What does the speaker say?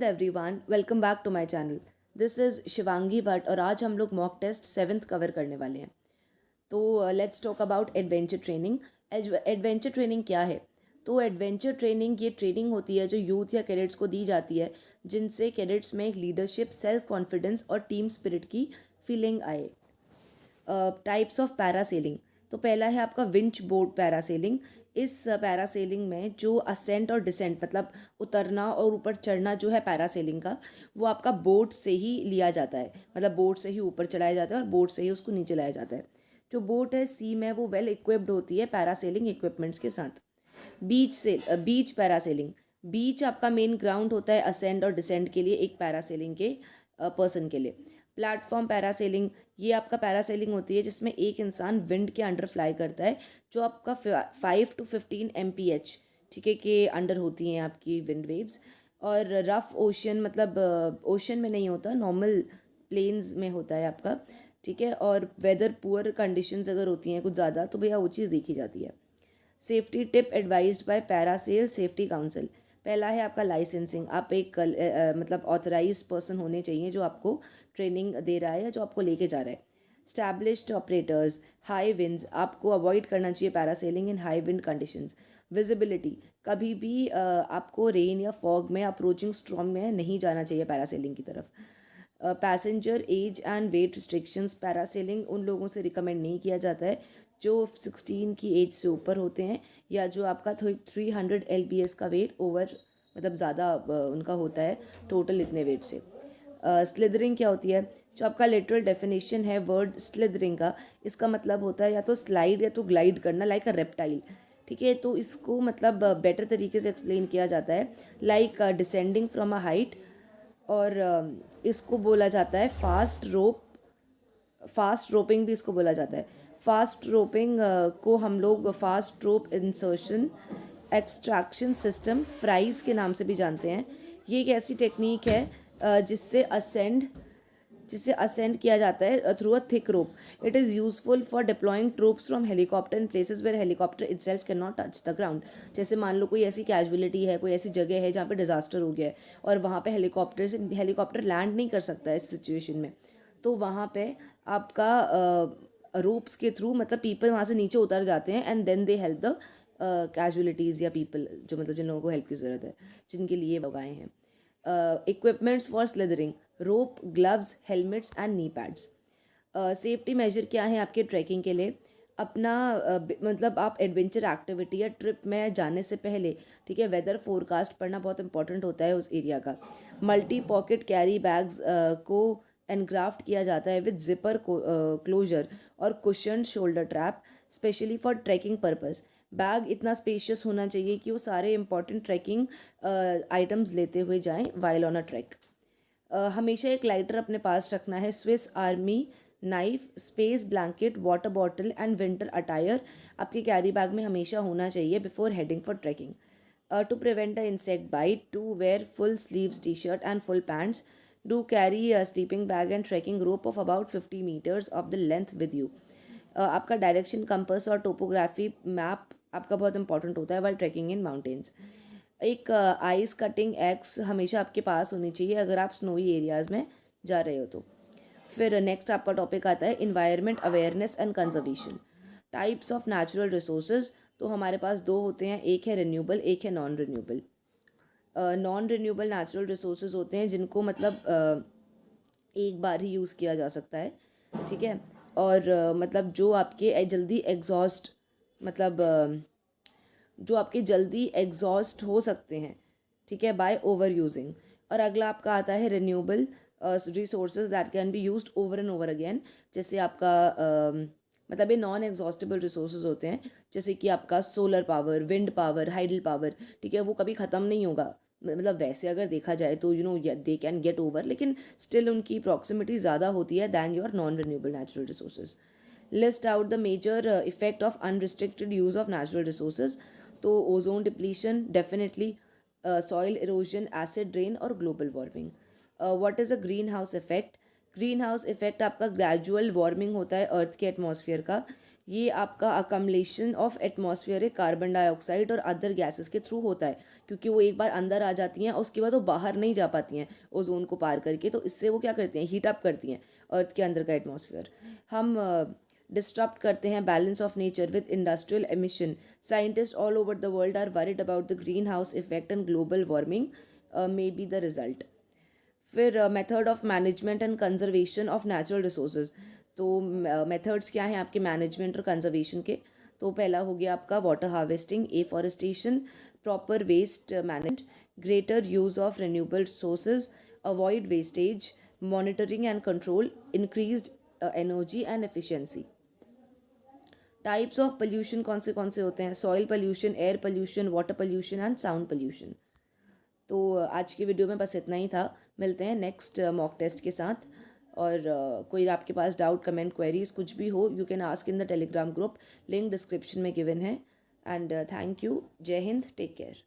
Everyone, welcome back to my channel. This is Shivangi Bhatt और आज हम लोग मॉक टेस्ट 7th कवर करने वाले हैं। तो let's talk about adventure training. Adventure training क्या है? तो एडवेंचर ट्रेनिंग ये ट्रेनिंग होती है जो यूथ या कैडेट्स को दी जाती है, जिनसे कैडेट्स में लीडरशिप, सेल्फ कॉन्फिडेंस और टीम स्पिरिट की फीलिंग आए। Types of parasailing. तो पहला है आपका विंच बोर्ड पैरासेलिंग। इस पैरासेलिंग में जो असेंट और डिसेंट मतलब उतरना और ऊपर चढ़ना जो है पैरासेलिंग का, वो आपका बोट से ही लिया जाता है। मतलब बोट से ही ऊपर चढ़ाया जाता है और बोट से ही उसको नीचे लाया जाता है। जो बोट है सी में वो वेल इक्विप्ड होती है पैरासेलिंग इक्विपमेंट्स के साथ। बीच पैरासेलिंग। बीच आपका मेन ग्राउंड होता है असेंड और डिसेंड के लिए एक पैरासेलिंग के पर्सन के लिए। प्लेटफॉर्म पैरासेलिंग, ये आपका पैरासेलिंग होती है जिसमें एक इंसान विंड के अंडर फ्लाई करता है, जो आपका 5 to 15 MPH ठीक है के अंडर होती हैं आपकी विंड वेव्स। और रफ ओशन मतलब ओशन में नहीं होता, नॉर्मल प्लेन्स में होता है आपका। ठीक है, और वेदर पुअर कंडीशंस अगर होती हैं कुछ ज़्यादा तो भैया वो चीज़ देखी जाती है। Safety tip advised by parasail safety council. पहला है आपका लाइसेंसिंग। आप एक मतलब ऑथराइज पर्सन होने चाहिए जो आपको ट्रेनिंग दे रहा है या जो आपको लेके जा रहा है। Established operators. हाई विंड्स, आपको अवॉइड करना चाहिए पैरासेलिंग इन हाई विंड कंडीशंस। विजिबिलिटी, कभी भी आपको रेन या फॉग में अप्रोचिंग स्ट्रॉम में नहीं जाना चाहिए पैरासेलिंग की तरफ। Passenger age and weight restrictions. Parasailing उन लोगों से रिकमेंड नहीं किया जाता है जो 16 की एज से ऊपर होते हैं या जो आपका 300 LBS का वेट ओवर मतलब ज़्यादा उनका होता है टोटल इतने वेट से। स्लिदरिंग क्या होती है? जो आपका लिटरल डेफिनेशन है वर्ड स्लिदरिंग का, इसका मतलब होता है या तो स्लाइड या तो ग्लाइड करना लाइक अ रेप्टाइल। ठीक है, तो इसको मतलब बेटर तरीके से एक्सप्लेन किया जाता है like descending from a height. और इसको बोला जाता है फास्ट रोपिंग भी इसको बोला जाता है। फास्ट रोपिंग को हम लोग फास्ट रोप इंसर्शन एक्सट्रैक्शन सिस्टम फ्राइज के नाम से भी जानते हैं। ये एक ऐसी टेक्निक है जिससे असेंड किया जाता है through a thick rope. It is useful for deploying troops from helicopter in places where helicopter itself can not touch the ground. जैसे मान लो कोई ऐसी कैजुअलिटी है, कोई ऐसी जगह है जहाँ पे डिजास्टर हो गया है और वहाँ पे हेलीकॉप्टर लैंड नहीं कर सकता है इस सिचुएशन में, तो वहाँ पे आपका रोप्स के थ्रू मतलब पीपल वहाँ से नीचे उतर जाते हैं and then they help the casualties या पीपल जो मतलब जिन लोगों को हेल्प की ज़रूरत है, जिनके लिए वो आए हैं। Equipments for slithering, rope, gloves, helmets and knee pads. Safety major क्या है आपके ट्रैकिंग के लिए? अपना मतलब आप एडवेंचर एक्टिविटी या ट्रिप में जाने से पहले, ठीक है, वेदर फोरकास्ट पढ़ना बहुत इंपॉर्टेंट होता है उस एरिया का। मल्टी पॉकेट कैरी बैग्स को एनग्राफ्ट किया जाता है विद जिपर क्लोजर और cushion shoulder strap specially for trekking purpose. Bag इतना स्पेशियस होना चाहिए कि वो सारे इंपॉर्टेंट ट्रैकिंग आइटम्स लेते हुए जाएं वाइल ऑन अ ट्रैक। हमेशा एक लाइटर अपने पास रखना है। Swiss army knife, space blanket, water bottle and winter attire आपके कैरी बैग में हमेशा होना चाहिए before heading for trekking. To prevent a insect bite, to wear full sleeves T shirt and full pants. Do carry a sleeping bag and trekking rope of about 50 meters of the length with you. आपका direction compass और topography map आपका बहुत important होता है while trekking in mountains. एक ice cutting x हमेशा आपके पास होनी चाहिए अगर आप स्नोई एरियाज़ में जा रहे हो तो। फिर नेक्स्ट आपका टॉपिक आता है environment awareness and conservation. Types of natural resources, तो हमारे पास दो होते हैं, एक है रिन्यूएबल, एक है non renewable. Non renewable natural resources होते हैं जिनको मतलब एक बार ही यूज़ किया जा सकता है। ठीक है, और मतलब जो आपके जल्दी एग्जॉस्ट मतलब जो आपके जल्दी एग्जॉस्ट हो सकते हैं, ठीक है, बाय ओवर यूजिंग। और अगला आपका आता है renewable resources that can be used over and over again. जैसे आपका मतलब ये नॉन एग्जॉस्टेबल रिसोर्सेज होते हैं, जैसे कि आपका solar power, wind power, hydel power. ठीक है, वो कभी ख़त्म नहीं होगा। मतलब वैसे अगर देखा जाए तो दे कैन गेट ओवर, लेकिन स्टिल उनकी प्रॉक्सिमिटी ज़्यादा होती है than your non renewable natural resources. List out the major effect of unrestricted use of natural resources. तो ozone depletion definitely, soil erosion, acid rain और global warming. What is a green house effect? Green house effect आपका gradual warming होता है earth के atmosphere का। ये आपका accumulation of atmospheric carbon dioxide और अदर गैसेस के थ्रू होता है, क्योंकि वो एक बार अंदर आ जाती हैं और उसके बाद वो बाहर नहीं जा पाती हैं ओजोन को पार करके, तो इससे वो क्या करती हैं, हीट अप करती हैं अर्थ के अंदर का एटमॉस्फेयर। हम डिस्टर्ब करते हैं balance of nature with industrial emission. Scientist all over the world are worried about the green house effect and global warming may be the result. फिर method of management and conservation of natural resources. तो methods क्या हैं आपके management और conservation के? तो पहला हो गया आपका water harvesting, afforestation, proper waste management, greater use of renewable sources, avoid wastage, monitoring and control, increased energy and efficiency. Types of pollution कौन से होते हैं? Soil pollution, air pollution, water pollution and sound pollution. तो आज की video में बस इतना ही था। मिलते हैं नेक्स्ट मॉक टेस्ट के साथ। और कोई आपके पास डाउट, कमेंट, क्वेरीज कुछ भी हो, you can ask in the Telegram group, link description में गिवन है। And thank you. जय हिंद, टेक केयर।